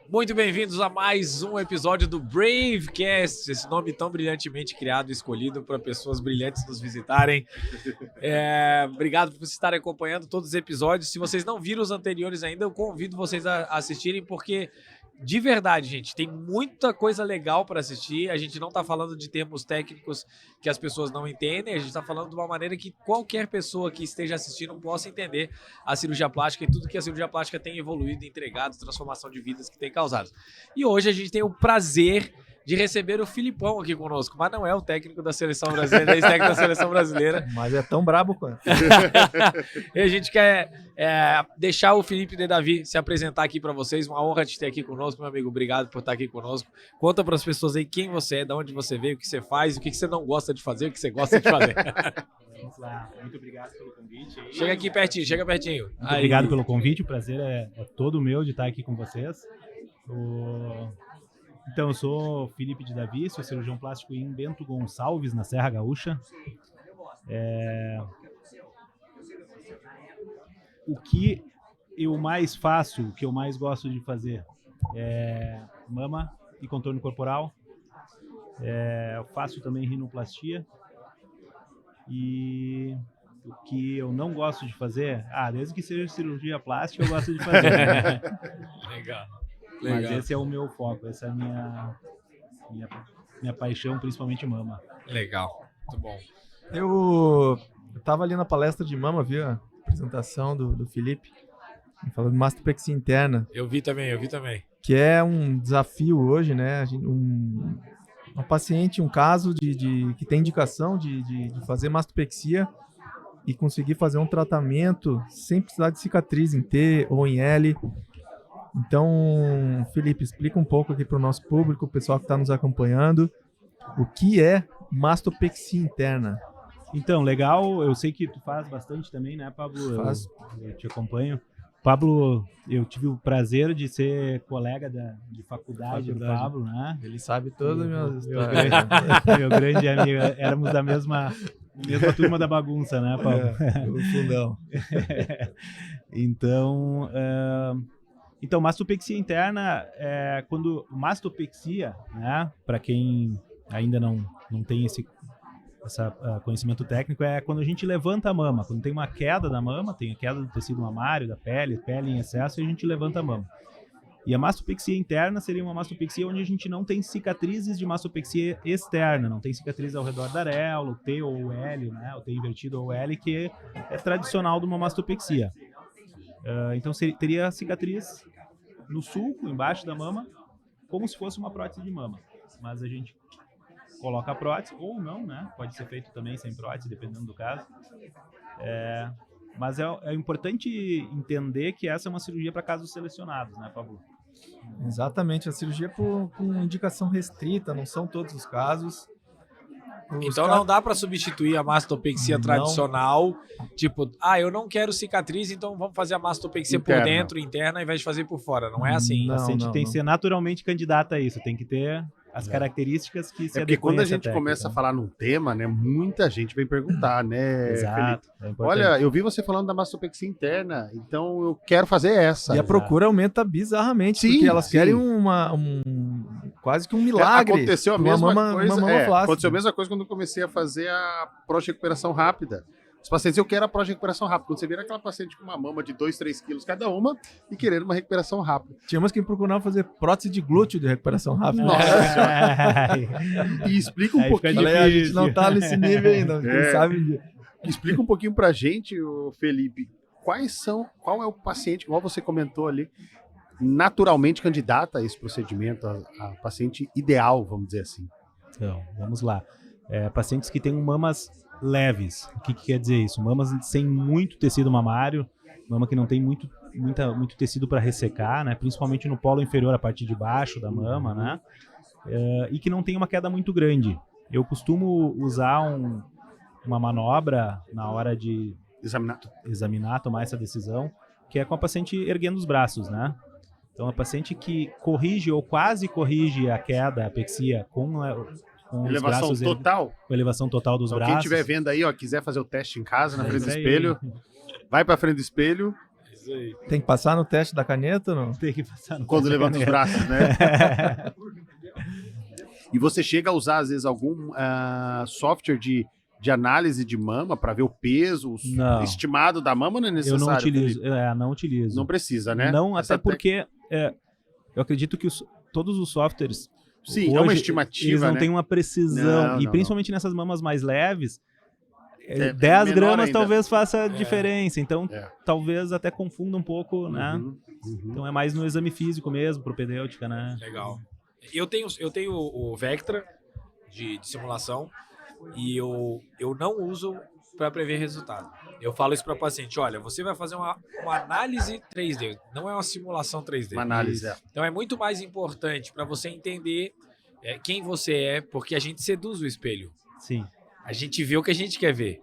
Muito bem-vindos a mais um episódio do Bravecast, esse nome tão brilhantemente criado e escolhido para pessoas brilhantes nos visitarem. Obrigado por vocês estarem acompanhando todos os episódios. Se vocês não viram os anteriores ainda, eu convido vocês a assistirem, porque de verdade, gente, tem muita coisa legal para assistir. A gente não está falando de termos técnicos que as pessoas não entendem, a gente está falando de uma maneira que qualquer pessoa que esteja assistindo possa entender a cirurgia plástica e tudo que a cirurgia plástica tem evoluído, entregado, transformação de vidas que tem causado. E hoje a gente tem o prazer de receber o Filipão aqui conosco, mas não é o técnico da seleção brasileira, ex-técnico da seleção brasileira. Mas é tão brabo quanto. E a gente quer deixar o Felipe de Davi se apresentar aqui para vocês. Uma honra te ter aqui conosco, meu amigo. Obrigado por estar aqui conosco. Conta para as pessoas aí quem você é, de onde você veio, o que você faz, o que você não gosta de fazer, o que você gosta de fazer. Vamos lá. Muito obrigado pelo convite. Chega aqui pertinho, chega pertinho. Muito obrigado pelo convite. O prazer é todo meu de estar aqui com vocês. Então, eu sou Felipe de Davi, sou cirurgião plástico em Bento Gonçalves, na Serra Gaúcha. O que eu mais faço, o que eu mais gosto de fazer é mama e contorno corporal. Eu faço também rinoplastia. E o que eu não gosto de fazer, desde que seja cirurgia plástica, eu gosto de fazer. Né? Legal. Mas esse é o meu foco, essa é a minha paixão, principalmente mama. Legal, muito bom. Eu tava ali na palestra de mama, vi a apresentação do Felipe, falando de mastopexia interna. Eu vi também. Que é um desafio hoje, né? Uma paciente, um caso que tem indicação de fazer mastopexia e conseguir fazer um tratamento sem precisar de cicatriz em T ou em L. Então, Felipe, explica um pouco aqui para o nosso público, o pessoal que está nos acompanhando, o que é mastopexia interna. Então, legal, eu sei que tu faz bastante também, né, Pablo? Faz. Eu te acompanho. Pablo, eu tive o prazer de ser colega de faculdade do Pablo, né? Ele sabe todas as minhas histórias. Meu grande amigo, éramos da mesma turma da bagunça, né, Pablo? O fundão. Então, mastopexia interna é quando mastopexia, né, para quem ainda não tem esse conhecimento técnico, é quando a gente levanta a mama, quando tem uma queda da mama, tem a queda do tecido mamário, da pele em excesso, e a gente levanta a mama. E a mastopexia interna seria uma mastopexia onde a gente não tem cicatrizes de mastopexia externa, não tem cicatriz ao redor da areola, o T ou o L, né, o T invertido ou o L, que é tradicional de uma mastopexia. Então teria cicatriz no sulco, embaixo da mama, como se fosse uma prótese de mama. Mas a gente coloca a prótese, ou não, né? Pode ser feito também sem prótese, dependendo do caso. Mas é importante entender que essa é uma cirurgia para casos selecionados, né, Pablo? Exatamente, a cirurgia com indicação restrita, não são todos os casos. Então não dá para substituir a mastopexia tradicional, tipo, eu não quero cicatriz, então vamos fazer a mastopexia por dentro, interna, ao invés de fazer por fora. Não é assim. A paciente tem que ser naturalmente candidata a isso, tem que ter as características que se adequam. Porque quando a gente começa a falar num tema, né, muita gente vem perguntar, né, Exato, Felipe? Olha, eu vi você falando da mastopexia interna, então eu quero fazer essa. E a procura aumenta bizarramente, porque elas querem quase que um milagre. Aconteceu a mesma coisa. Aconteceu a mesma coisa quando eu comecei a fazer a pró-recuperação rápida. Os pacientes, eu quero a pró-recuperação rápida. Quando você vira aquela paciente com uma mama de 2, 3 quilos cada uma e querendo uma recuperação rápida. Tinha umas que procuravam fazer prótese de glúteo de recuperação rápida. Nossa. E explica um pouquinho. A gente não tá nesse nível ainda, quem sabe. Explica um pouquinho pra gente, Felipe, qual é o paciente, igual você comentou ali, naturalmente candidata a esse procedimento, a paciente ideal, vamos dizer assim. Então, vamos lá. Pacientes que têm mamas leves. O que quer dizer isso? Mamas sem muito tecido mamário, mama que não tem muito tecido para ressecar, né? Principalmente no polo inferior, a parte de baixo da mama, né? E que não tem uma queda muito grande. Eu costumo usar uma manobra na hora de examinar, tomar essa decisão, que é com a paciente erguendo os braços, né? Então, a paciente que corrige ou quase corrige a queda, a apexia, com elevação total? Com elevação total dos braços. Quem estiver vendo aí, quiser fazer o teste em casa, na frente do espelho, vai para frente do espelho Isso aí. Tem que passar no teste da caneta ou não? Tem que passar no Quando levanta os caneta. braços, né? E você chega a usar, às vezes, algum software de análise de mama para ver o peso Não. estimado da mama, não é Eu necessário? não utilizo. Felipe? Não utilizo. Não precisa, né? Não, Essa até porque eu acredito que todos os softwares. Sim, hoje, é uma estimativa, eles não né? têm uma precisão. Não, e não, principalmente nessas mamas mais leves, É 10 menor gramas ainda. talvez faça diferença. Então, É. talvez até confunda um pouco, né? Uhum, uhum. Então é mais no exame físico mesmo, propedêutica, né? Legal. Eu tenho o Vectra de simulação e eu não uso para prever resultado. Eu falo isso para o paciente, olha, você vai fazer uma análise 3D, não é uma simulação 3D. Uma análise, Então é muito mais importante para você entender quem você é, porque a gente seduz o espelho. Sim. A gente vê o que a gente quer ver.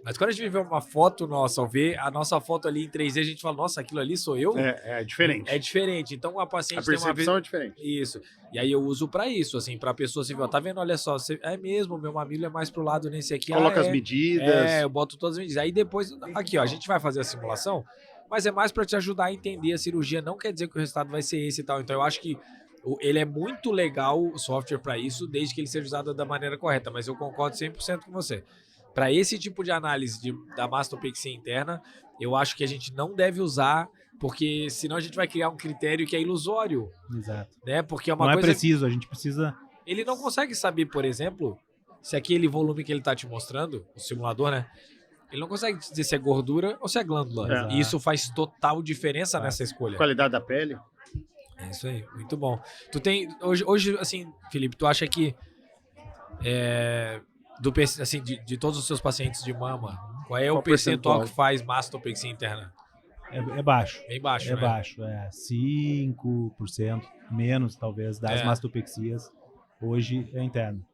Mas quando a gente vê uma foto nossa, ou vê a nossa foto ali em 3D, a gente fala, nossa, aquilo ali sou eu? É diferente. É diferente. Então a A paciente tem uma percepção é diferente. Isso. E aí eu uso pra isso, assim, pra pessoa se ver, tá vendo? Olha só, é mesmo, meu mamilo é mais pro lado nesse aqui. Coloca as é. medidas. Eu boto todas as medidas. Aí depois, aqui ó, a gente vai fazer a simulação, mas é mais pra te ajudar a entender a cirurgia, não quer dizer que o resultado vai ser esse e tal. Então eu acho que ele é muito legal, o software pra isso, desde que ele seja usado da maneira correta, mas eu concordo 100% com você. Para esse tipo de análise da mastopexia interna, eu acho que a gente não deve usar, porque senão a gente vai criar um critério que é ilusório, Exato. né? Porque é uma Não coisa... é preciso, a gente precisa. Ele não consegue saber, por exemplo, se aquele volume que ele tá te mostrando, o simulador, né? Ele não consegue dizer se é gordura ou se é glândula. É. E isso faz total diferença nessa escolha. Qualidade da pele. É isso aí, muito bom. Tu tem... Hoje, assim, Felipe, tu acha que... assim, de todos os seus pacientes de mama, qual é o Qual percentual percentual? que faz mastopexia interna? É baixo. Bem baixo, É né? baixo. É 5%, menos talvez, das mastopexias hoje é interno.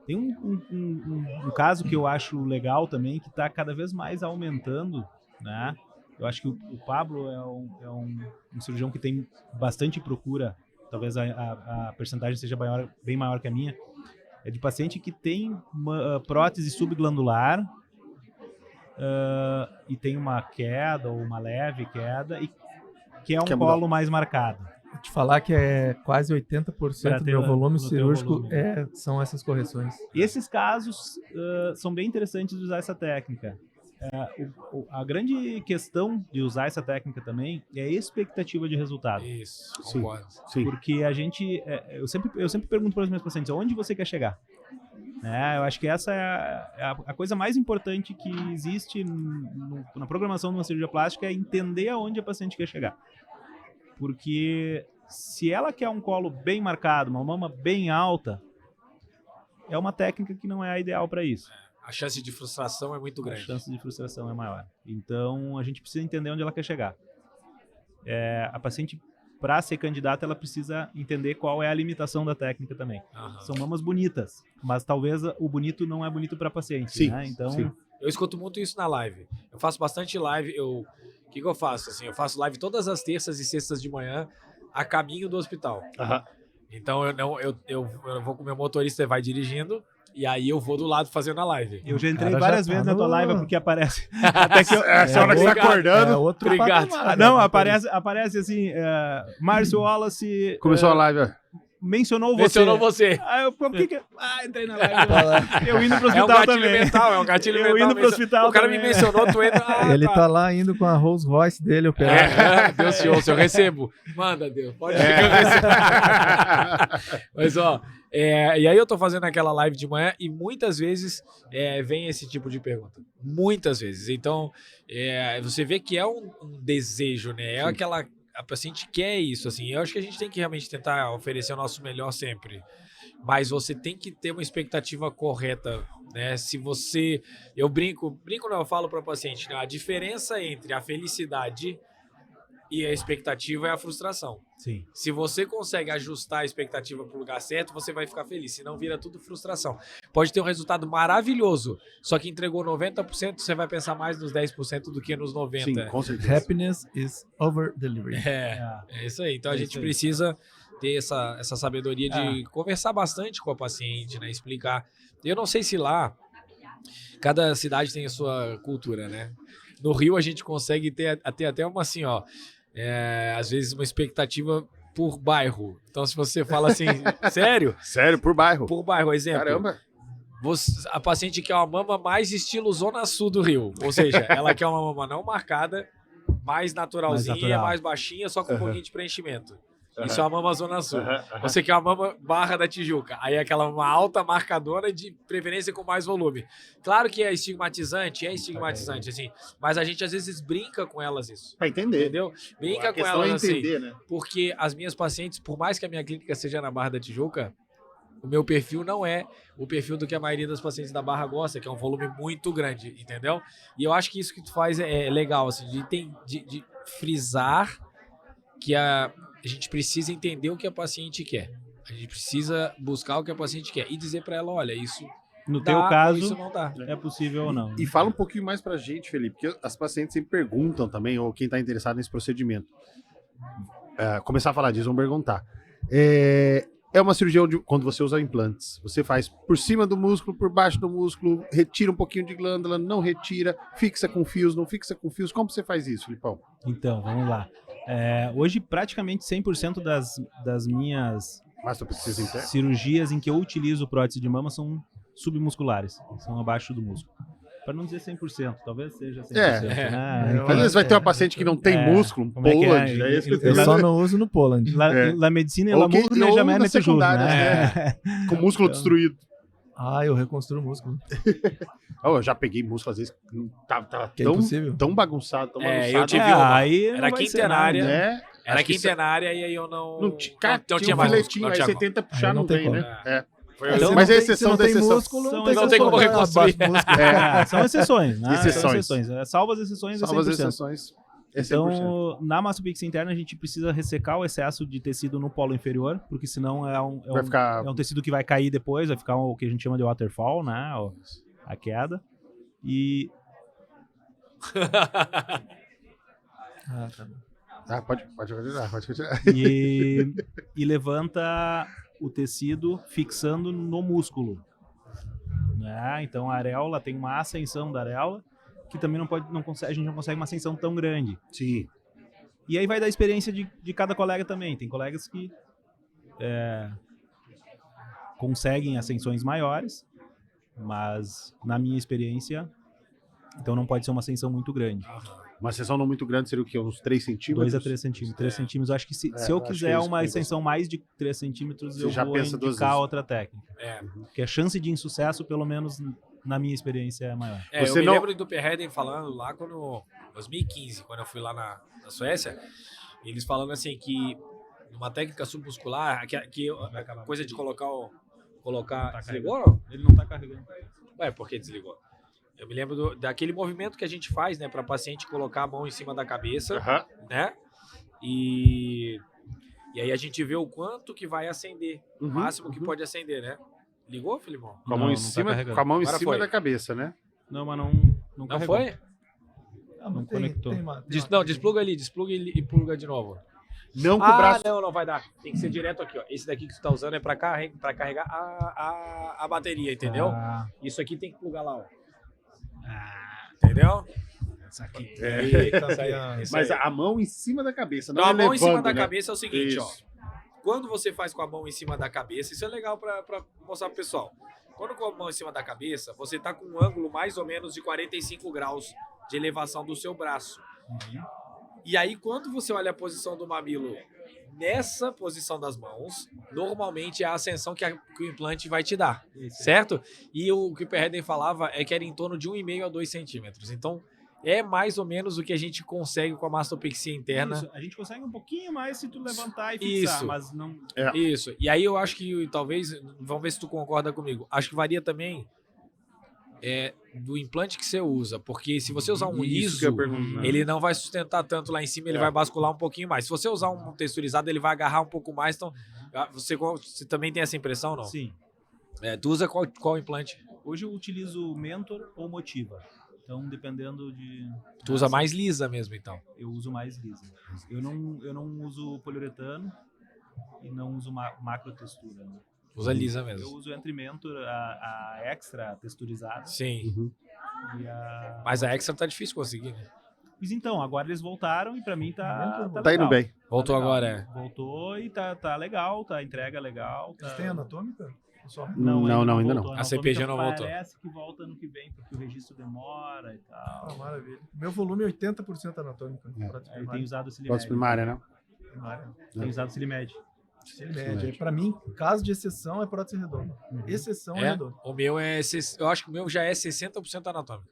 Tem um caso que eu acho legal também, que está cada vez mais aumentando, né? Eu acho que o Pablo é um cirurgião que tem bastante procura, talvez a percentagem seja bem maior que a minha, é de paciente que tem prótese subglandular e tem uma queda ou uma leve queda e que é um colo mais marcado. Vou te falar que é quase 80% do meu volume no teu cirúrgico volume. são essas correções. E esses casos são bem interessantes de usar essa técnica. A grande questão de usar essa técnica também é a expectativa de resultado. Isso, Sim. concordo. Sim. Porque a gente... eu sempre pergunto para os meus pacientes, onde você quer chegar? Eu acho que essa é a coisa mais importante que existe na programação de uma cirurgia plástica, é entender aonde a paciente quer chegar. Porque se ela quer um colo bem marcado, uma mama bem alta, é uma técnica que não é a ideal para isso. A chance de frustração é muito A grande. chance de frustração é maior. Então, a gente precisa entender onde ela quer chegar. A paciente, para ser candidata, ela precisa entender qual é a limitação da técnica também. Aham. São mamas bonitas, mas talvez o bonito não é bonito para paciente, Sim, né? Então, sim. Eu escuto muito isso na live. Eu faço bastante live. O que eu faço? Assim, eu faço live todas as terças e sextas de manhã a caminho do hospital. Aham. Então eu vou com o meu motorista, vai dirigindo, e aí eu vou do lado fazendo a live. eu já entrei Cara, já várias tá vezes na tua no- live porque aparece. Até que eu, Essa hora que você tá obrigado. acordando. É outro Obrigado. patamar, não, né? aparece assim, Márcio Wallace Começou a live, ó. mencionou você. Mencionou você. Por que que... entrei na live. Eu indo pro É um hospital gatilho também. mental, é um gatilho Eu mental. indo pro hospital O cara também. me mencionou, tu entra... Ele tá lá indo com a Rolls Royce dele operado. Deus te ouça, eu recebo. Manda, Deus. Pode ver que eu recebo. Mas, ó, e aí eu tô fazendo aquela live de manhã e muitas vezes vem esse tipo de pergunta. Muitas vezes. Então, você vê que é um desejo, né? É aquela... A paciente quer isso, assim. Eu acho que a gente tem que realmente tentar oferecer o nosso melhor sempre. Mas você tem que ter uma expectativa correta, né? Se você... Eu brinco não, eu falo para o paciente, né? A diferença entre a felicidade e a expectativa é a frustração. Sim. Se você consegue ajustar a expectativa para o lugar certo, você vai ficar feliz. Senão vira tudo frustração. Pode ter um resultado maravilhoso, só que entregou 90%, você vai pensar mais nos 10% do que nos 90%. Sim, com certeza. Happiness is over delivery. É isso aí. Então a É gente isso aí. precisa ter essa sabedoria de conversar bastante com a paciente, né? Explicar. Eu não sei se lá, cada cidade tem a sua cultura, né? no Rio a gente consegue ter até uma assim, ó, às vezes uma expectativa por bairro. Então, se você fala assim, sério? Sério, por bairro. Por bairro, exemplo. Caramba. A paciente quer uma mama mais estilo Zona Sul do Rio. Ou seja, ela quer uma mama não marcada, mais naturalzinha, Mais natural. mais baixinha, só com um pouquinho de preenchimento. Isso é Aham. uma mama Zona Sul. Aham. Você quer uma mama Barra da Tijuca. Aí é aquela uma alta marcadora de preferência com mais volume. Claro que é estigmatizante, assim. Mas a gente às vezes brinca com elas isso. Pra entender. Entendeu? Brinca A com questão elas é assim. entender, né? Porque as minhas pacientes, por mais que a minha clínica seja na Barra da Tijuca, o meu perfil não é o perfil do que a maioria das pacientes da Barra gosta, que é um volume muito grande, entendeu? E eu acho que isso que tu faz é legal, assim, de frisar que a gente precisa entender o que a paciente quer. A gente precisa buscar o que a paciente quer e dizer para ela, olha, isso No dá, teu ou caso, isso não dá. é possível ou não. E fala um pouquinho mais pra gente, Felipe, porque as pacientes sempre perguntam também, ou quem tá interessado nesse procedimento. Começar a falar disso, vão perguntar. É uma cirurgia onde, quando você usa implantes, você faz por cima do músculo, por baixo do músculo, retira um pouquinho de glândula, não retira, fixa com fios, não fixa com fios. Como você faz isso, Filipão? Então, vamos lá. Hoje, praticamente 100% das minhas Mastopexia interna? cirurgias em que eu utilizo prótese de mama são submusculares, são abaixo do músculo. Para não dizer 100%, talvez seja 100%. Né? Às vezes vai ter uma paciente que não tem músculo, um como é que é? Poland, aí você Eu só não uso no Poland. La medicina e Ou la que- mugre ou jamais na é toujours, secundária, né? com o músculo destruído. Ah, eu reconstruo o músculo. Eu já peguei músculo, às vezes, tava Que é tão, impossível. tão bagunçado, tão bagunçado. eu tive uma. Aí não Era vai ser quintenária. nada, né? Era Acho que isso- quintenária e aí eu não Cara, não tinha tinha um mais filetinho, músculo, não aí tinha você como. tenta puxar, Aí não não tem tem, como. né? Então, Mas é se exceção não da tem exceção. músculo, São- tem não tem como reconstruir. São exceções, né? Exceções. São exceções. Salvo as exceções, é Salvo as 100%. exceções, é 100%. Então, na mastopexia interna, a gente precisa ressecar o excesso de tecido no polo inferior, porque senão Vai ficar... é um tecido que vai cair depois, vai ficar o que a gente chama de waterfall, né? A queda. E Ah, tá bom. Pode continuar, pode continuar. e levanta o tecido fixando no músculo. Né? Então a areola tem uma ascensão da areola que também a gente não consegue uma ascensão tão grande. Sim. E aí vai da experiência de cada colega também. Tem colegas que conseguem ascensões maiores, mas na minha experiência, então não pode ser uma ascensão muito grande. Uma seção não muito grande seria o quê? Uns 3 centímetros? 2 a 3 centímetros. 3 centímetros, eu acho que se eu acho que quiser é isso uma que extensão mais de 3 centímetros, Você eu já vou pensa duas indicar vezes. outra técnica. Porque a chance de insucesso, pelo menos na minha experiência, é maior. Eu Você me não- lembro do Perreden falando lá quando 2015, quando eu fui lá na Suécia, eles falando assim que numa técnica submuscular, que a coisa de colocar desligou ou não? Ele não tá carregando. Ué, por que desligou? Eu me lembro daquele movimento que a gente faz, né, para paciente colocar a mão em cima da cabeça, Aham. né? E aí a gente vê o quanto que vai acender, o Uhum, máximo que uhum. pode acender, né? Ligou, Filimão? Com a mão Não, em não tá cima, carregando. com a mão em Agora cima foi. da cabeça, né? Não, mas não Não carregou. foi? Ah, mas Não conectou. Não, despluga ali, despluga e pluga de novo. Não com o braço. Não vai dar. Tem que ser direto aqui, ó. Esse daqui que tu tá usando é pra carregar a bateria, entendeu? Ah, Isso aqui tem que plugar lá, ó. Entendeu? essa aqui. Isso aí. Mas a mão em cima da cabeça, não Então, a mão em cima elevando, da né? cabeça é o seguinte, ó. Isso. Quando você faz com a mão em cima da cabeça, isso é legal pra mostrar pro pessoal. Quando com a mão em cima da cabeça, você tá com um ângulo mais ou menos de 45 graus de elevação do seu braço. E aí, quando você olha a posição do mamilo nessa posição das mãos, normalmente é a ascensão que o implante vai te dar, certo? E o que o Perreden falava é que era em torno de 1,5 a 2 centímetros. Então, é mais ou menos o que a gente consegue com a mastopexia interna. Isso, a gente consegue um pouquinho mais se tu levantar e fixar, Isso. mas não... Isso. E aí eu acho que talvez, vamos ver se tu concorda comigo, acho que varia também do implante que você usa, porque se você usar um Isso que eu liso, ia perguntar. ele não vai sustentar tanto lá em cima, ele vai bascular um pouquinho mais. Se você usar um texturizado, ele vai agarrar um pouco mais, então você também tem essa impressão, não? Sim. Tu usa qual implante? Hoje eu utilizo Mentor ou Motiva. Então, dependendo de... Tu usa mais lisa mesmo, então. Eu uso mais lisa. Eu não uso poliuretano e não uso macro textura. Né? Usa lisa Eu mesmo. uso entre Mentor a extra texturizada Sim. Mas a Extra tá difícil conseguir, né? Mas então, agora eles voltaram e pra mim tá Tá indo legal. bem. Voltou legal. agora, é. Voltou e tá legal, tá entrega legal. Eles Tá... têm anatômica? Ou só? Não, ainda não. voltou. A CPG não voltou. Parece que volta ano que vem, porque o registro demora e tal. Ah, maravilha. Meu volume é 80% anatômica. É. prótese Aí tem primária. usado o Prótese Silimed. primária, né? Primária. Tem usado o Silimed. Média. Pra mim, caso de exceção é prótese redonda. Exceção é É, redonda. o meu eu acho que o meu já é 60% anatômico.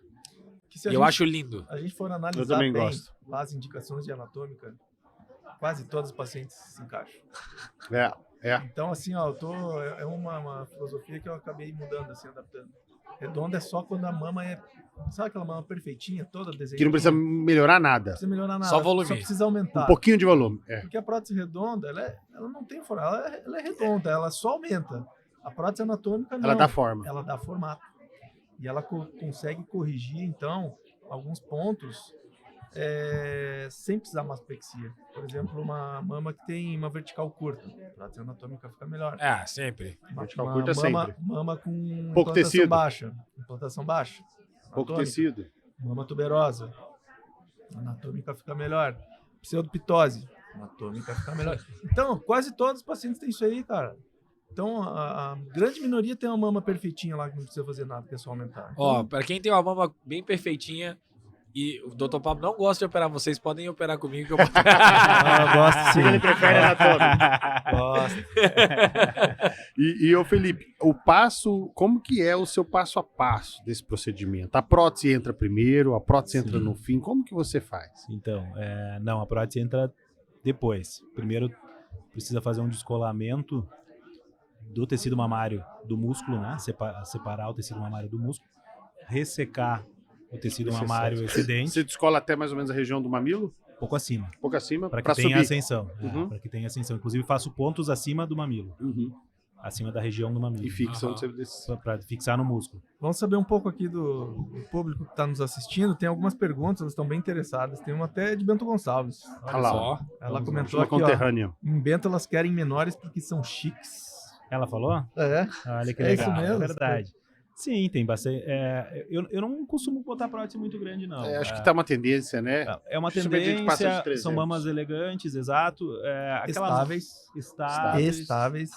Que se a E eu gente- acho lindo. a gente for Eu analisar também bem gosto. as indicações de anatômica, quase todos os pacientes se encaixam. É. Então, assim, ó, é uma filosofia que eu acabei mudando, assim, adaptando. Redonda é só quando a mama é, sabe aquela mama perfeitinha, toda desenhada? Que não precisa melhorar nada. Não precisa melhorar nada. Só volume. Só precisa aumentar. Um pouquinho de volume. É. Porque a prótese redonda, ela não tem forma, ela é redonda, ela só aumenta. A prótese anatômica não. Ela dá forma. Ela dá formato. E ela consegue corrigir, então, alguns pontos sem precisar mastopexia. Por exemplo, uma mama que tem uma vertical curta. A prótese anatômica fica melhor. É, sempre. Vertical curta sempre. Mama com Pouco implantação tecido. baixa. Implantação baixa. Pouco anatômica. tecido. Mama tuberosa. Anatômica fica melhor. Pseudopitose. Anatômica fica melhor. Então, quase todos os pacientes têm isso aí, cara. Então, a grande minoria tem uma mama perfeitinha lá que não precisa fazer nada, que é só aumentar. Então, Ó, pra quem tem uma mama bem perfeitinha e o Dr. Pablo não gosta de operar vocês, podem operar comigo que eu vou... eu gosto sim. Ele prefere anatômico. Gosto. E ô Felipe, como que é o seu passo a passo desse procedimento? A prótese entra primeiro, a prótese entra no fim, como que você faz? Então, não, a prótese entra depois. Primeiro precisa fazer um descolamento do tecido mamário do músculo, né? Separar o tecido mamário do músculo, ressecar o tecido mamário excedente, Você descola até mais ou menos a região do mamilo, pouco acima, um pouco acima, para que pra tenha subir. ascensão. Uhum. Para que tenha ascensão. Inclusive faço pontos acima do mamilo, Uhum. acima da região do mamilo. E fixam Aham. Para fixar no músculo. Vamos saber um pouco aqui do público que está nos assistindo. Tem algumas perguntas, elas estão bem interessadas. Tem uma até de Bento Gonçalves. Olha lá, Só. Ela comentou uma aqui, ó, conterrânea. em Bento elas querem menores porque são chiques. Ela falou? É, Olha que É legal. isso mesmo? É verdade. Sim, tem bastante. Eu não costumo botar prótese muito grande, não. Acho que tá uma tendência, né? É uma Principalmente a gente passa de tendência, 300. são mamas elegantes, exato. Aquelas estáveis. estáveis.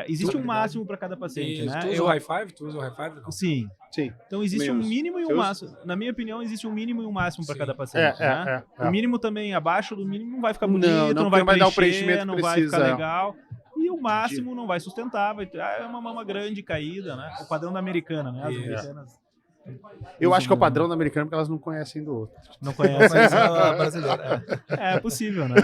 Existe um máximo para cada paciente, E né? tu usa o high five? Tu usa o high five? Não. Sim. Sim. Então existe um Menos. mínimo e Você um usa? máximo. Na minha opinião, existe um mínimo e um máximo para Sim. cada paciente, né? É. O mínimo também, abaixo do mínimo, não vai ficar Não, bonito, não, não vai porque vai dar o preencher, preenchimento não que vai precisa. ficar legal. E o máximo não vai sustentar, é uma mama grande, caída, né? O padrão da americana, né? As Isso. americanas Eu acho que é o padrão da americana porque elas não conhecem do outro. não conhecem. Mas a brasileira. É possível, né?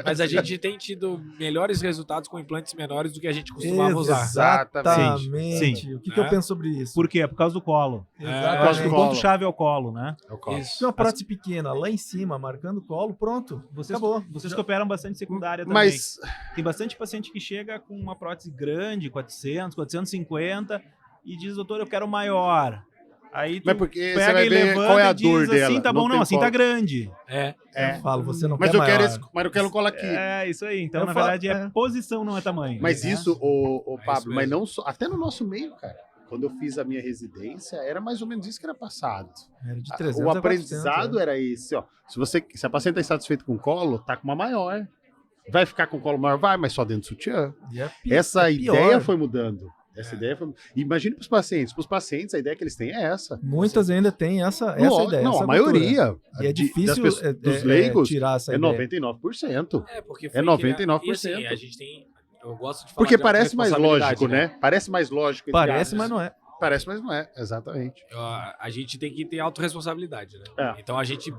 Mas a gente tem tido melhores resultados com implantes menores do que a gente costumava usar. Exatamente. Sim. O que eu penso sobre isso? Por quê? É por causa do colo. É, Eu Exatamente. acho que o colo. ponto-chave é o colo, né? É o colo. Isso. Se uma prótese pequena lá em cima, marcando o colo, pronto. Acabou. Vocês que operam bastante secundária também. Mas Tem bastante paciente que chega com uma prótese grande, 400, 450, e diz, doutor, eu quero maior. Aí tu Mas porque você pega vai e ver levanta qual é a e diz dor dela. assim, tá bom, Não não, tem assim colo. tá grande. É. Eu falo, você não Mas quer eu quero maior. mas eu quero cola aqui. É, isso aí. Então, Eu na falo- verdade, é posição, não é tamanho. Mas né? isso, o É Pablo, isso mas mesmo. não só, até no nosso meio, cara. Quando eu fiz a minha residência, era mais ou menos isso que era passado. Era de 300 O a 400, aprendizado né? era esse, ó. Se a paciente está insatisfeita com o colo, tá com uma maior. Vai ficar com o colo maior? Vai, mas só dentro do sutiã. E é Essa é pior. ideia foi mudando. Essa ideia foi... Imagine para os pacientes. Para os pacientes, a ideia que eles têm é essa. Muitas ainda têm essa Não, ideia. não, essa a maioria E é das difícil pessoas, dos leigos tirar essa é ideia. 99%. É, porque É 99%. E assim, a gente tem... Eu gosto de falar Porque de parece mais autorresponsabilidade, lógico, né? Parece mais lógico. entre Parece, aspas. mas não é. Parece, mas não é. Exatamente. A gente tem que ter autorresponsabilidade, né? É. Então a gente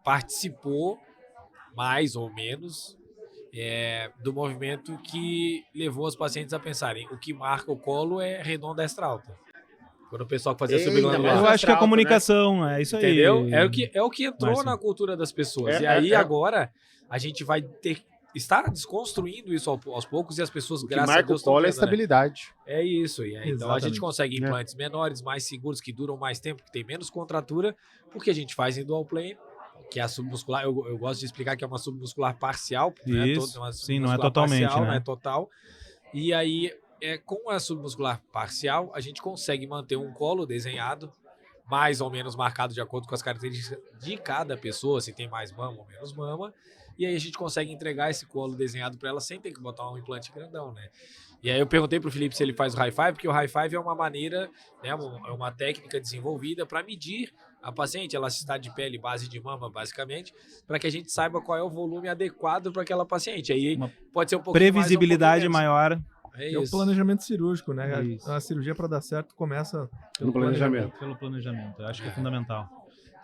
participou, mais ou menos, do movimento que levou os pacientes a pensarem o que marca o colo é redonda extra alta. Quando o pessoal fazia Eita, subglandular. Eu mas acho que a alta, comunicação, é isso aí. Entendeu? É o que entrou Márcio. na cultura das pessoas. É, e aí é. agora a gente vai ter estar desconstruindo isso aos poucos e as pessoas, O que graças a marca Deus, o colo é a estão vendo, né? estabilidade. É isso. E aí, então a gente Exatamente. consegue É. implantes menores, mais seguros, que duram mais tempo, que tem menos contratura, porque a gente faz em dual plane, que é a submuscular. Eu gosto de explicar que é uma submuscular parcial. Né? Isso. Uma Sim, não é submuscular totalmente, parcial, né? não é total. E aí, com a submuscular parcial, a gente consegue manter um colo desenhado mais ou menos marcado de acordo com as características de cada pessoa, se tem mais mama ou menos mama, e aí a gente consegue entregar esse colo desenhado para ela sem ter que botar um implante grandão, né? E aí eu perguntei pro Felipe se ele faz o high five, porque o high five é uma maneira, né, é uma técnica desenvolvida para medir a paciente, elasticidade de pele, base de mama, basicamente, para que a gente saiba qual é o volume adequado para aquela paciente. Aí pode ser um pouquinho previsibilidade mais ou um pouquinho maior. É É o isso. planejamento cirúrgico, né? Isso. A cirurgia, para dar certo, começa No planejamento. Pelo planejamento. Eu acho que é fundamental.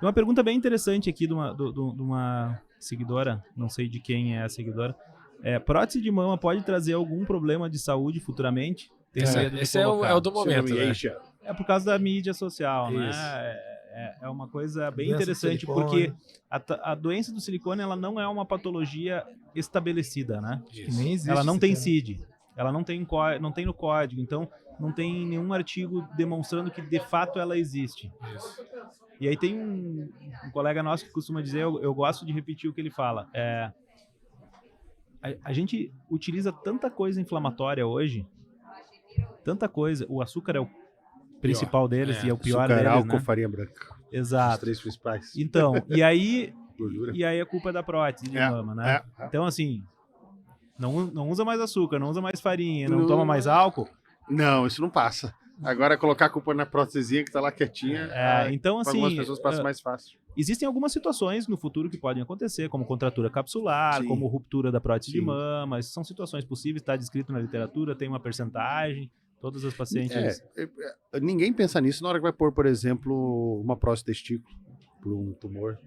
Tem uma pergunta bem interessante aqui de uma seguidora, não sei de quem é a seguidora. Prótese de mama pode trazer algum problema de saúde futuramente? Tem medo de Esse é colocar. o do momento, né? É por causa da mídia social, né? Isso. É uma coisa bem Doença do interessante, silicone. porque a doença do silicone, ela não é uma patologia estabelecida, né? Que nem existe. Ela não esse tem termo. CID, ela não tem no código, então não tem nenhum artigo demonstrando que de fato ela existe. E aí tem um colega nosso que costuma dizer, eu gosto de repetir o que ele fala, a gente utiliza tanta coisa inflamatória hoje, tanta coisa, o açúcar é o principal deles e é o pior Açúcar, deles, álcool, né? farinha branca. Os Exato. 3 principais. Então, e aí Gordura. a culpa é da prótese de mama, né? Então, assim, não usa mais açúcar, não usa mais farinha, não toma mais álcool. Não, isso não passa. Agora colocar a culpa na prótesezinha que tá lá quietinha, Então, para assim, algumas pessoas passa mais fácil. existem algumas situações no futuro que podem acontecer, como contratura capsular, Sim. como ruptura da prótese de Sim. mama. São situações possíveis, está descrito na literatura, tem uma percentagem, todas as pacientes... Ninguém pensa nisso na hora que vai pôr, por exemplo, uma prótese de testículo por um tumor.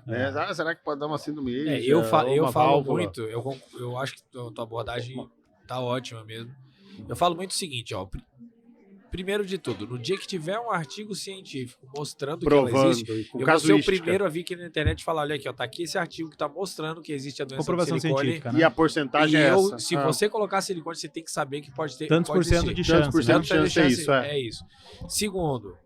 Né? Será que pode dar uma síndrome? Eu falo muito, eu acho que a tua abordagem tá ótima mesmo. Eu falo muito o seguinte, ó. Primeiro de tudo, no dia que tiver um artigo científico mostrando que ela Provando, existe, com eu vou ser o casuística. primeiro a vir aqui na internet e falar, olha aqui, ó, tá aqui esse artigo que tá mostrando que existe a doença do Comprovação silicone. científica, E né? a porcentagem E é eu, essa. se você colocar silicone, você tem que saber que pode ter Tantos pode por cento ser. de Tantos chance, por né? cento Tanto de chance é isso, é isso. Segundo,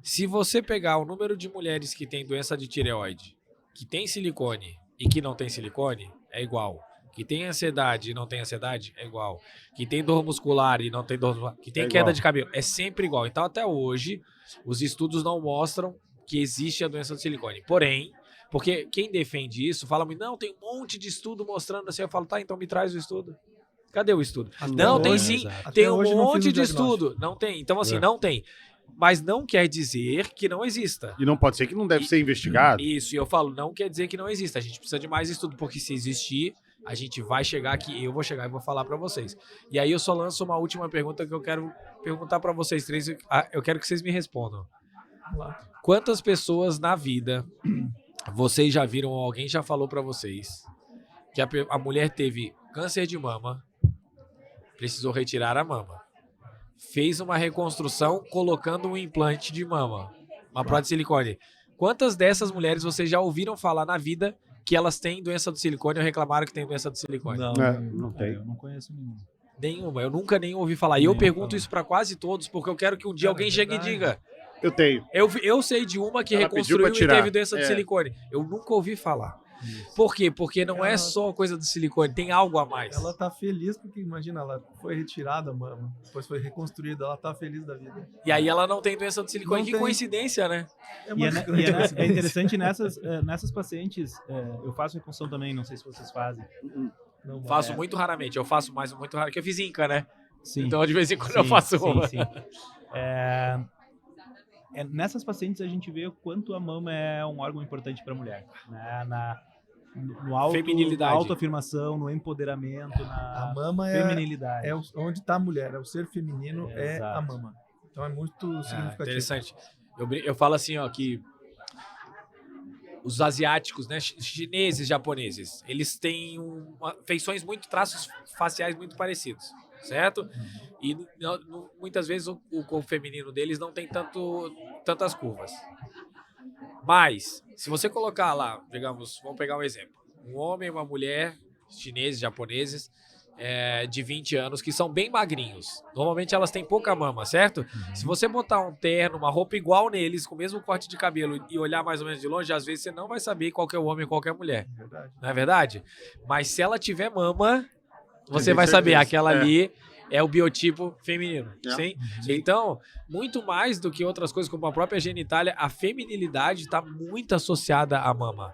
se você pegar o número de mulheres que tem doença de tireoide, que tem silicone e que não tem silicone, é igual. Que tem ansiedade e não tem ansiedade, é igual. Que tem dor muscular e não tem dor muscular, que tem queda igual. de cabelo, é sempre igual. Então, até hoje, os estudos não mostram que existe a doença do silicone. Porém, porque quem defende isso fala, não, tem um monte de estudo mostrando assim. Eu falo, tá, então me traz o estudo. Cadê o estudo? Não, tem hoje, sim. exato. Tem Até um hoje não fiz monte o de diagnóstico. estudo. Não tem. Então, assim, não tem. Mas não quer dizer que não exista. E não pode ser que não deve ser investigado. Isso, e eu falo, não quer dizer que não exista. A gente precisa de mais estudo, porque se existir, a gente vai chegar aqui, eu vou chegar e vou falar pra vocês. E aí eu só lanço uma última pergunta que eu quero perguntar pra vocês três. Eu quero que vocês me respondam. Quantas pessoas na vida vocês já viram, ou alguém já falou pra vocês, que a mulher teve câncer de mama, precisou retirar a mama, fez uma reconstrução colocando um implante de mama, uma prótese de silicone. Quantas dessas mulheres vocês já ouviram falar na vida que elas têm doença do silicone ou reclamaram que tem doença do silicone? Não tem. Eu não conheço nenhum. Nenhuma, eu nunca nem ouvi falar. E eu pergunto isso pra quase todos, porque eu quero que um dia alguém chegue e diga. Eu tenho. Eu sei de uma que Ela pediu reconstruiu pra e tirar. teve doença do É. silicone. Eu nunca ouvi falar. Por quê? Porque não é só coisa do silicone, tem algo a mais. Ela tá feliz porque, imagina, ela foi retirada a mama, depois foi reconstruída, ela tá feliz da vida. E aí ela não tem doença do silicone. Não Que tem. coincidência, né? É E uma grande é coincidência. interessante nessas pacientes, eu faço reconstrução também, não sei se vocês fazem. Não, Faço muito raramente. Eu faço mais muito raro, que eu fiz Inca, né? Sim. Então de vez em quando eu faço uma. Sim. Nessas pacientes a gente vê o quanto a mama é um órgão importante para a mulher, né? Na Feminilidade. autoafirmação, no empoderamento, A na mama feminilidade. onde tá a mulher, é o ser feminino, é Exato. a mama. Então é muito significativo. Interessante. Eu falo assim, ó, que os asiáticos, né, chineses, japoneses, eles têm feições traços faciais muito parecidos, certo? E muitas vezes o corpo feminino deles não tem tantas curvas. Mas, se você colocar lá, digamos, vamos pegar um exemplo, um homem e uma mulher, chineses, japoneses, de 20 anos, que são bem magrinhos. Normalmente elas têm pouca mama, certo? Se você botar um terno, uma roupa igual neles, com o mesmo corte de cabelo e olhar mais ou menos de longe, às vezes você não vai saber qual que é o homem e qual que é a mulher. Verdade. Não é verdade? Mas se ela tiver mama, você tem vai saber, certeza. aquela ali é o biotipo feminino. É. Sim? Então, muito mais do que outras coisas, como a própria genitália, a feminilidade está muito associada à mama.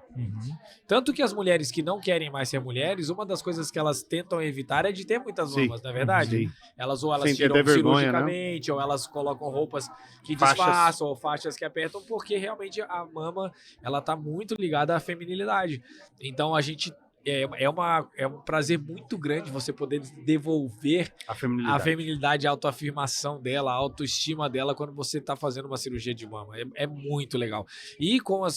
Tanto que as mulheres que não querem mais ser mulheres, uma das coisas que elas tentam evitar é de ter muitas Sim. mamas, não é verdade? Sim. Elas ou elas Sem tiram ter vergonha, cirurgicamente, ou elas colocam roupas que Faixas. disfarçam, ou faixas que apertam, porque realmente a mama, ela tá muito ligada à feminilidade. Então a gente é um prazer muito grande você poder devolver A a feminilidade. feminilidade, a autoafirmação dela, a autoestima dela quando você tá fazendo uma cirurgia de mama. É muito legal. E com a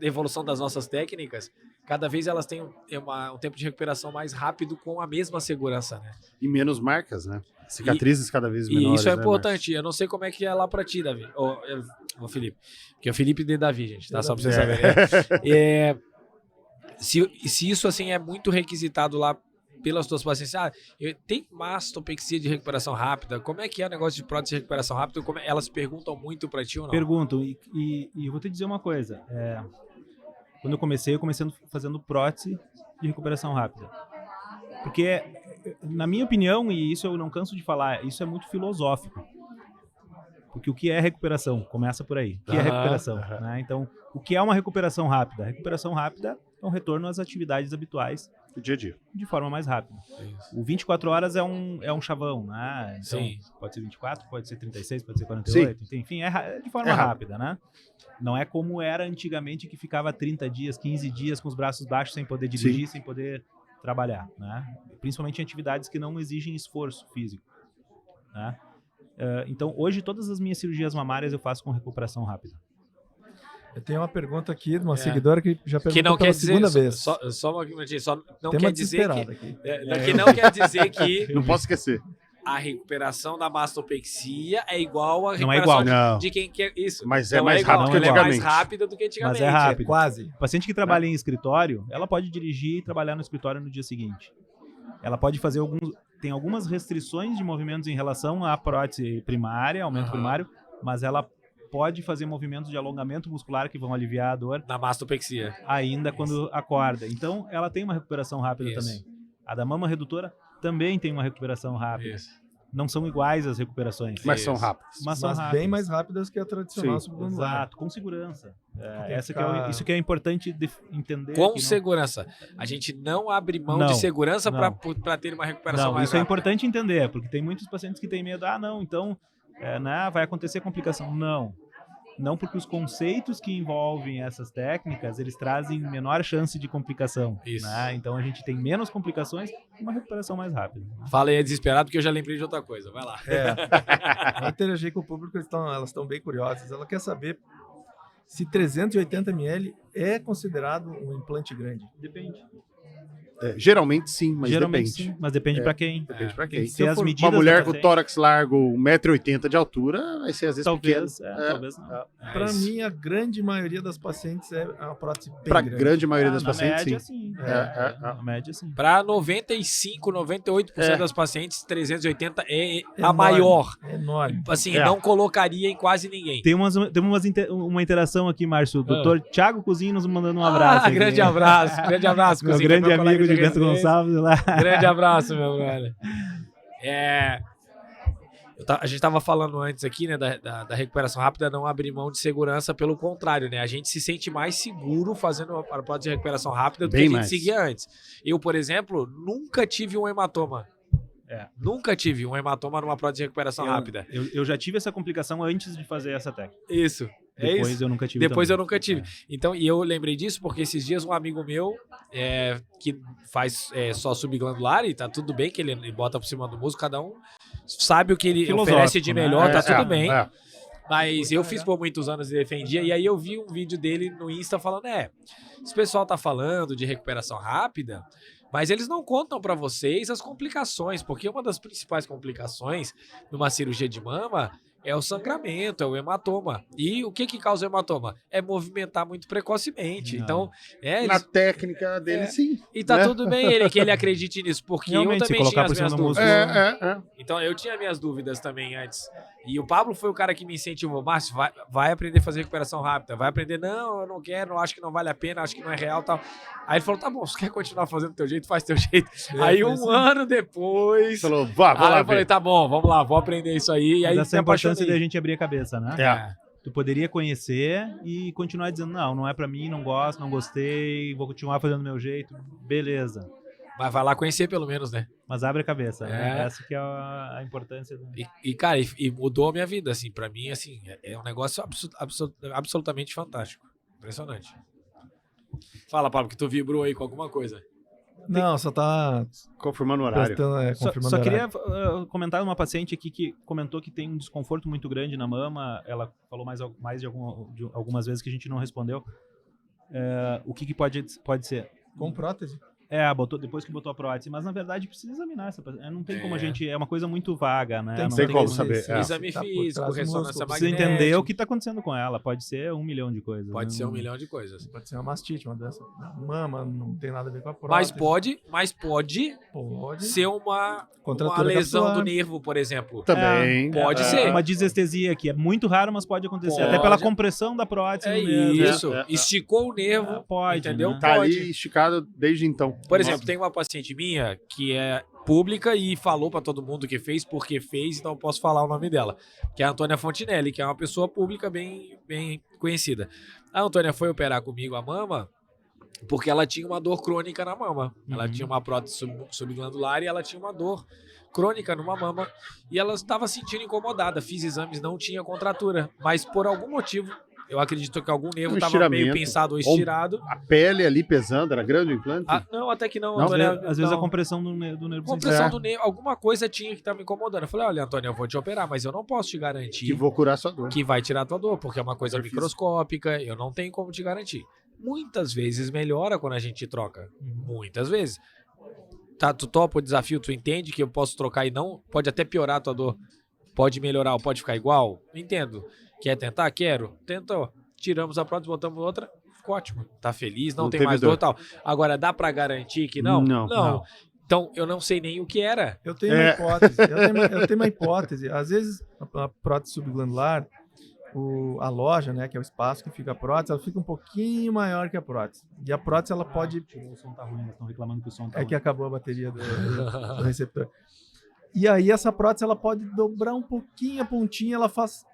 evolução das nossas técnicas, cada vez elas têm um tempo de recuperação mais rápido com a mesma segurança, né? E menos marcas, né? Cicatrizes cada vez E menores. isso é né, importante. Eu não sei como é que é lá pra ti, Davi. Ô, Felipe. Que é o Felipe de Davi, gente, tá? Só pra você saber. Se isso, assim, é muito requisitado lá pelas tuas pacientes, tem mastopexia de recuperação rápida, como é que é o negócio de prótese de recuperação rápida? Elas perguntam muito pra ti ou não? Perguntam, e eu vou te dizer uma coisa. Quando eu comecei fazendo prótese de recuperação rápida. Porque, na minha opinião, e isso eu não canso de falar, isso é muito filosófico. Porque o que é recuperação? Começa por aí. O que é recuperação? Né? Então, o que é uma recuperação rápida? A recuperação rápida é um retorno às atividades habituais Do dia a dia. de forma mais rápida. O 24 horas é um chavão, né? Então, Sim. pode ser 24, pode ser 36, pode ser 48, enfim, é de forma rápida, né? Não é como era antigamente, que ficava 30 dias, 15 dias com os braços baixos, sem poder dirigir, sem poder trabalhar, né? Principalmente em atividades que não exigem esforço físico, né? Então, hoje, todas as minhas cirurgias mamárias eu faço com recuperação rápida. Eu tenho uma pergunta aqui de uma seguidora que já perguntou Que não pela quer dizer, segunda vez. só uma minutinho, só não Tem quer uma dizer desesperada aqui. que não quer dizer que Não posso esquecer. a recuperação da mastopexia é igual a Não é recuperação igual. Não. de quem quer isso. Mas é Não mais igual, rápido que ela é mais antigamente. rápida do que antigamente. Mas é rápido. Quase. O paciente que trabalha em escritório, ela pode dirigir e trabalhar no escritório no dia seguinte. Ela pode fazer tem algumas restrições de movimentos em relação à prótese primária, aumento primário, mas ela pode fazer movimentos de alongamento muscular que vão aliviar a dor Na mastopexia. ainda quando acorda. Então, ela tem uma recuperação rápida Isso. também. A da mama redutora também tem uma recuperação rápida. Isso. Não são iguais as recuperações. Mas são rápidos. Mas são Mas rápidas. bem mais rápidas que a tradicional Sim, subglandular. Exato, com segurança. ficar- Isso que é importante entender. Com que não- segurança. A gente não abre mão Não, de segurança não. para ter uma recuperação Não, mais isso é rápida. importante entender, porque tem muitos pacientes que têm medo. Não, então vai acontecer complicação. Não, porque os conceitos que envolvem essas técnicas, eles trazem menor chance de complicação. Isso. Né? Então a gente tem menos complicações e uma recuperação mais rápida. Fala aí, é desesperado, porque eu já lembrei de outra coisa. Vai lá. Ao interagir com o público, elas estão bem curiosas. Ela quer saber se 380 ml é considerado um implante grande. Depende. Geralmente sim, mas Geralmente depende. sim, mas depende pra quem. Depende pra Tem quem. que ter as for medidas Uma mulher da com paciente. tórax largo, 1,80 m de altura, vai ser às vezes Talvez, pequeno. talvez não. Para mim, a grande maioria das pacientes é uma prótese bem Pra grande. grande maioria das Na pacientes, média, sim. sim. Na média, sim. Para 95, 98% das pacientes, 380 é a Enorme, maior. Enorme. Assim, É. não colocaria em quase ninguém. Tem uma interação aqui, Márcio. O doutor Thiago Cozinho nos mandando um abraço. aqui. Grande abraço. Grande abraço. Meu Cozinha, grande meu colega amigo de Bento residência. Gonçalves lá. Grande abraço, meu brother. A gente estava falando antes aqui, né, da recuperação rápida, não abrir mão de segurança, pelo contrário, né? A gente se sente mais seguro fazendo a prótese de recuperação rápida do Bem que a gente mais. seguia antes. Eu, por exemplo, nunca tive um hematoma. Nunca tive um hematoma numa prótese de recuperação rápida. Eu já tive essa complicação antes de fazer essa técnica. Isso. É Depois isso. eu nunca tive. Depois também. eu nunca tive. Então, e eu lembrei disso porque esses dias um amigo meu que faz só subglandular, e tá tudo bem que ele bota por cima do músculo, cada um sabe o que ele Filosófico, oferece de né? melhor, tá tudo bem. É. Mas eu fiz por muitos anos e defendia, e aí eu vi um vídeo dele no Insta falando, esse pessoal tá falando de recuperação rápida, mas eles não contam pra vocês as complicações, porque uma das principais complicações numa cirurgia de mama é o sangramento, é o hematoma. E o que causa o hematoma? É movimentar muito precocemente. Não. Então, Na técnica dele, sim. e tá né? tudo bem que ele acredite nisso, porque Realmente, eu se também colocar tinha por as cima minhas do dúvidas. músculo- Então, eu tinha minhas dúvidas também antes. E o Pablo foi o cara que me incentivou. Márcio, vai aprender a fazer recuperação rápida. Vai aprender, não, eu não quero, acho que não vale a pena, acho que não é real e tal. Aí ele falou, tá bom, você quer continuar fazendo do teu jeito, faz teu jeito. Aí foi um assim. ano depois... Falou, vou Aí lá eu falei, ver. tá bom, vamos lá, vou aprender isso aí. E Mas aí essa é a me importância apaixonei. da gente abrir a cabeça, né? É. Tu poderia conhecer e continuar dizendo, não é pra mim, não gosto, não gostei, vou continuar fazendo do meu jeito, beleza. Mas vai lá conhecer pelo menos, né? Mas abre a cabeça, né? É. Essa que é a importância. Cara, e mudou a minha vida, assim, pra mim, assim, é um negócio absolutamente fantástico. Impressionante. Fala, Pablo, que tu vibrou aí com alguma coisa. Não, só tá Confirmando o horário. prestando, Só confirmando o queria horário. comentar uma paciente aqui que comentou que tem um desconforto muito grande na mama. Ela falou mais de algumas vezes que a gente não respondeu. O que pode ser? Com prótese. Depois que botou a prótese, mas na verdade precisa examinar essa paciente. Não tem como a gente. É uma coisa muito vaga, né? Tem Não tem como saber. se- É. Exame se tá por físico, trás do ressonância músculo. Precisa magnética. entender o que está acontecendo com ela. Pode ser 1 milhão de coisas. Pode né? ser 1 milhão de coisas. Pode ser uma mastite, uma doença na mama, não tem nada a ver com a Mas prótese. pode Pode. ser uma Contratura lesão capsular. do nervo, por exemplo. Também. Pode ser. Uma disestesia, que é muito raro, mas pode acontecer. Pode. Até pela compressão da prótese É no nervo. isso. Esticou o nervo, Pode, entendeu? né? Tá Pode. ali esticado desde então. Por exemplo, tem uma paciente minha que é pública e falou pra todo mundo que fez, porque fez, então eu posso falar o nome dela, que é a Antônia Fontinelli, que é uma pessoa pública bem conhecida. A Antônia foi operar comigo a mama porque ela tinha uma dor crônica na mama. Ela tinha uma prótese subglandular e ela tinha uma dor crônica numa mama e ela estava sentindo incomodada. Fiz exames, não tinha contratura, mas por algum motivo, eu acredito que algum nervo estava meio estiramento. pensado ou estirado. A pele ali pesando, era grande o implante? Não, até que não, Não? Antônia. Às vezes a não. compressão do nervo Compressão central. do nervo, alguma coisa tinha que estar me incomodando. Eu falei, olha, Antônio, eu vou te operar, mas eu não posso te garantir Que vou curar sua dor. que vai tirar tua dor, porque é uma coisa Dor física. microscópica, eu não tenho como te garantir. Muitas vezes melhora quando a gente troca. Muitas vezes. Tá, tu topa o desafio, tu entende que eu posso trocar e não, pode até piorar a tua dor. Pode melhorar ou pode ficar igual? Entendo. Quer tentar? Quero. Tentou. Tiramos a prótese, botamos outra, ficou ótimo. Tá feliz, não tem teve mais dor e tal. Agora, dá pra garantir que não? Não. Então, eu não sei nem o que era. Eu tenho uma hipótese. Eu tenho uma hipótese. Às vezes, a prótese subglandular, a loja, né, que é o espaço que fica a prótese, ela fica um pouquinho maior que a prótese. E a prótese, ela pode... O som tá ruim, eles estão reclamando que o som tá É ruim. que acabou a bateria do receptor. E aí, essa prótese, ela pode dobrar um pouquinho a pontinha, ela faz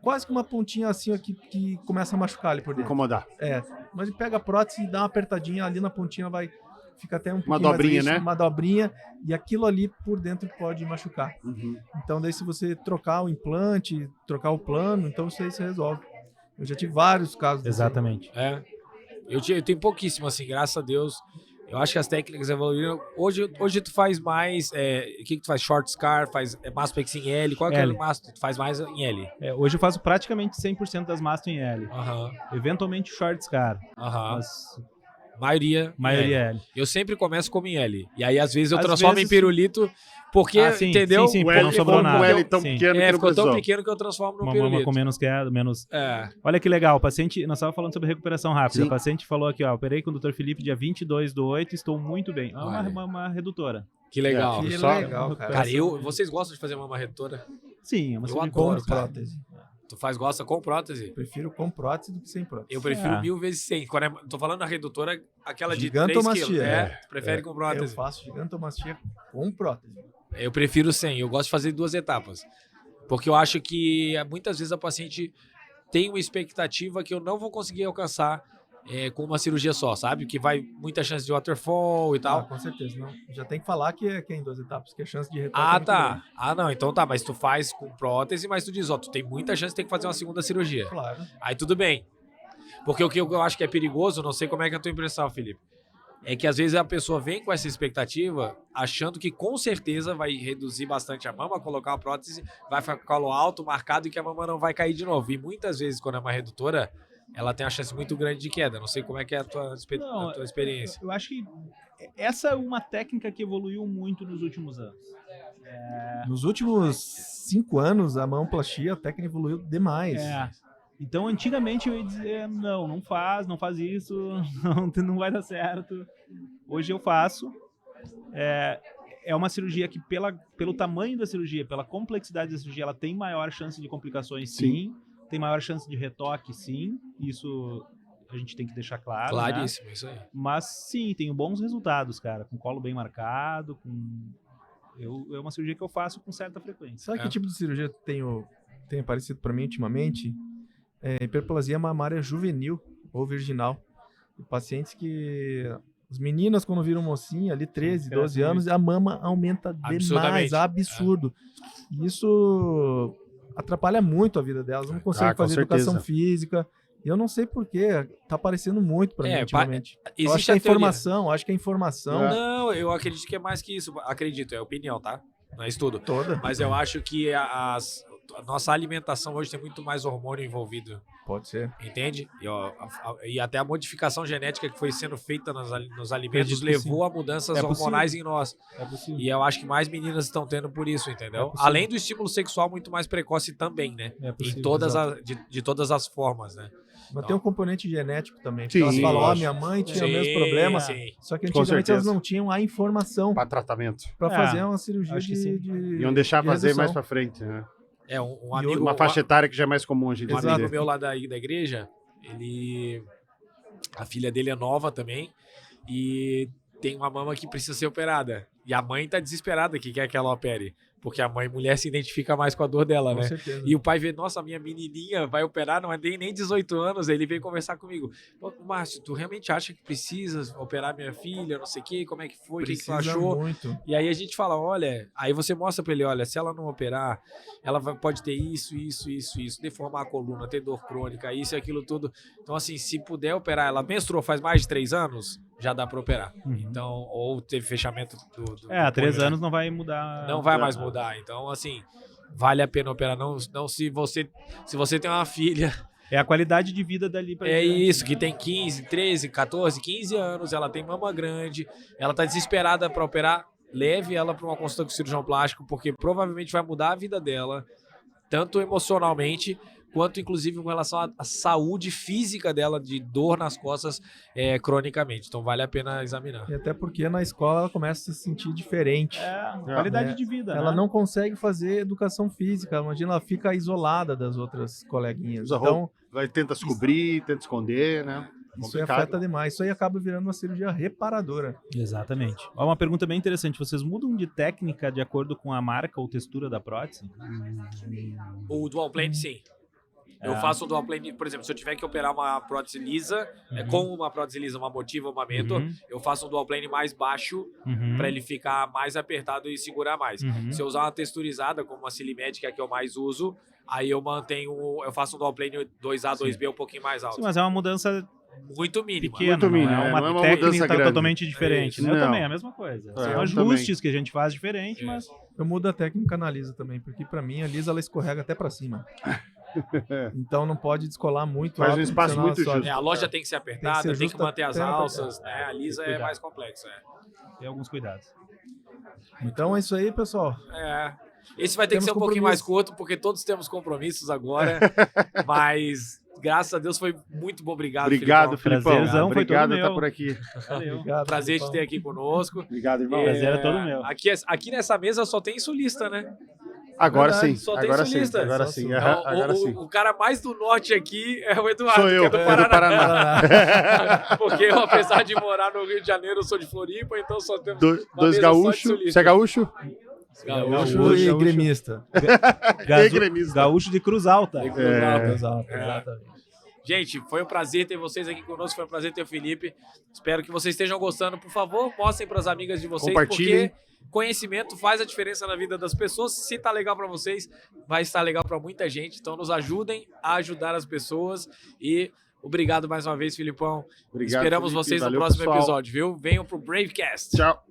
quase que uma pontinha assim, ó, que começa a machucar ali por dentro. Incomodar. Mas ele pega a prótese e dá uma apertadinha ali na pontinha, vai fica até um pouquinho dobrinha, mais rígido, né? uma dobrinha, e aquilo ali por dentro pode machucar. Uhum. Então daí se você trocar o implante, trocar o plano, então isso aí se resolve. Eu já tive vários casos. Exatamente. Eu tenho pouquíssimo, assim, graças a Deus. Eu acho que as técnicas evoluíram. Hoje tu faz mais. O que tu faz? Short scar, faz mastopexia em L. Qual que é L. o masto? Tu faz mais em L. Hoje eu faço praticamente 100% das masto em L. Aham. Eventualmente short scar, Mas maioria L. L. Eu sempre começo como em L. E aí, às vezes, eu Às transformo vezes- em pirulito, porque, Sim, entendeu? Sim, O porque L não sobrou ficou com nada. o L tão Sim. pequeno que não Ficou tão precisou. pequeno que eu transformo no Uma pirulito. com menos. É. Olha que legal, o paciente, nós estávamos falando sobre recuperação rápida. Sim. O paciente falou aqui, ó, operei com o Dr. Felipe dia 22/8, estou muito bem. É Olha. uma redutora. Que legal. Que Só- legal, cara. Cara, vocês gostam de fazer mama redutora? Sim, é uma Eu silicone. adoro, Com cara. prótese. Tu gosta com prótese? Prefiro com prótese do que sem prótese. Eu prefiro É. 1000 vezes 100. Quando tô falando a redutora, aquela de 3 Gigantomastia, quilos. é. Tu prefere com Eu prótese? faço gigantomastia com prótese. Eu prefiro 100. Eu gosto de fazer 2 etapas. Porque eu acho que muitas vezes a paciente tem uma expectativa que eu não vou conseguir alcançar com uma cirurgia só, sabe? Que vai muita chance de waterfall e tal. Com certeza. Não. Já tem que falar que é em 2 etapas, que a chance de retorno é muito Tá. grande. Não, então tá. Mas tu faz com prótese, mas tu diz, ó, tu tem muita chance de ter que fazer uma segunda cirurgia. Claro. Aí tudo bem. Porque o que eu acho que é perigoso, não sei como é que é a tua impressão, Felipe, é que às vezes a pessoa vem com essa expectativa, achando que com certeza vai reduzir bastante a mama, colocar a prótese, vai ficar com o colo alto, marcado e que a mama não vai cair de novo. E muitas vezes, quando é uma redutora, ela tem uma chance muito grande de queda. Não sei como é que é a tua experiência. Eu acho que essa é uma técnica que evoluiu muito nos últimos anos. Nos últimos 5 anos, a mamoplastia, a técnica evoluiu demais. Então, antigamente eu ia dizer, não faz isso, não vai dar certo. Hoje eu faço. É uma cirurgia que, pelo tamanho da cirurgia, pela complexidade da cirurgia, ela tem maior chance de complicações, sim. Tem maior chance de retoque, sim. Isso a gente tem que deixar claro. Claríssimo, isso aí. Mas, sim, tenho bons resultados, cara. Com colo bem marcado, é uma cirurgia que eu faço com certa frequência. Sabe que tipo de cirurgia tem aparecido para mim ultimamente? Hiperplasia mamária juvenil ou virginal. Pacientes que... As meninas, quando viram mocinha, ali 13, 12 anos, a mama aumenta demais, absurdo. E isso atrapalha muito a vida delas. Não conseguem fazer educação física. E eu não sei porquê, tá aparecendo muito pra mim ultimamente. Eu acho que é informação, Não, eu acredito que é mais que isso. Acredito, é opinião, tá? Não é estudo. Mas eu acho que a nossa alimentação hoje tem muito mais hormônio envolvido. Pode ser. Entende? E até a modificação genética que foi sendo feita nos alimentos levou a mudanças hormonais em nós. É possível. E eu acho que mais meninas estão tendo por isso, entendeu? Além do estímulo sexual muito mais precoce também, né? Possível, em todas as formas, né? Mas tem um componente genético também. Sim, elas falam, minha mãe tinha o mesmo problema. Só que antigamente elas não tinham a informação para tratamento. Para fazer uma cirurgia Iam deixar fazer mais para frente, né? Um amigo, uma faixa etária que já é mais comum hoje em dia. Um amigo meu lá da igreja, a filha dele é nova também e tem uma mama que precisa ser operada. E a mãe tá desesperada que quer que ela opere. Porque a mãe mulher se identifica mais com a dor dela, né? Certeza. E o pai vê, nossa, minha menininha vai operar, não tem nem 18 anos. Aí ele veio conversar comigo. Márcio, tu realmente acha que precisa operar minha filha? Não sei o quê, como é que foi? O que tu achou? Muito. E aí a gente fala, olha... Aí você mostra pra ele, olha, se ela não operar, ela pode ter isso, deformar a coluna, ter dor crônica, isso e aquilo tudo. Então, assim, se puder operar, ela menstruou faz mais de 3 anos... já dá pra operar. Então, ou teve fechamento há 3 anos não vai mudar. Não vai mais mudar. Então, assim, vale a pena operar. Não se você tem uma filha... É a qualidade de vida dali pra isso, que tem 15, 13, 14, 15 anos, ela tem mama grande, ela tá desesperada pra operar, leve ela pra uma consulta com cirurgião plástico, porque provavelmente vai mudar a vida dela, tanto emocionalmente... quanto inclusive com relação à saúde física dela, de dor nas costas cronicamente. Então vale a pena examinar. E até porque na escola ela começa a se sentir diferente. Qualidade de vida. Ela não consegue fazer educação física. Imagina, ela fica isolada das outras coleguinhas. Então, tenta se cobrir, tenta esconder, né? Isso afeta demais. Isso aí acaba virando uma cirurgia reparadora. Exatamente. Uma pergunta bem interessante. Vocês mudam de técnica de acordo com a marca ou textura da prótese? O dual plane, sim. Eu faço um dual plane, por exemplo, se eu tiver que operar uma prótese lisa, com uma prótese lisa, uma motiva, uma mentor, eu faço um dual plane mais baixo para ele ficar mais apertado e segurar mais. Se eu usar uma texturizada, como a Silimed, que é a que eu mais uso, aí eu faço um dual plane 2A, 2B um pouquinho mais alto. Sim, mas é uma mudança muito mínima. Pequena, muito mínima. É uma técnica totalmente diferente. Né? Eu também, é a mesma coisa. São ajustes que a gente faz diferente, mas... Eu mudo a técnica na lisa também, porque pra mim a lisa ela escorrega até pra cima. Então não pode descolar muito. Faz um espaço muito justo. A loja tem que ser apertada, tem que manter as alças, né? A lisa é mais complexa. Tem alguns cuidados. Então é isso aí, pessoal. Esse vai ter que ser um pouquinho mais curto, porque todos temos compromissos agora. Mas, graças a Deus, foi muito bom. Obrigado, Filipão. Obrigado por estar por aqui. Valeu. Obrigado, Prazer Filipão. de ter aqui conosco. Obrigado, irmão. Prazer é todo meu. Aqui nessa mesa só tem sulista, né? Agora Verdade, sim. só tem Agora sulista. sim. Agora Só sim. sul. Agora sim. O cara mais do norte aqui é o Eduardo, Sou eu, que é do do Paraná. Paraná. Porque eu, apesar de morar no Rio de Janeiro, eu sou de Floripa, então só temos Dois mesa só de gaúchos. sulista. Você é gaúcho? Gaúcho e gremista. E gremista. Gaúcho de Cruz Alta. Exatamente. Gente, foi um prazer ter vocês aqui conosco, foi um prazer ter o Felipe. Espero que vocês estejam gostando. Por favor, mostrem para as amigas de vocês, Compartilhem. porque conhecimento faz a diferença na vida das pessoas. Se tá legal para vocês, vai estar legal para muita gente. Então nos ajudem a ajudar as pessoas e obrigado mais uma vez, Filipão. Obrigado, Esperamos Felipe. vocês no Valeu, próximo pessoal. episódio, viu? Venham pro Bravecast. Tchau.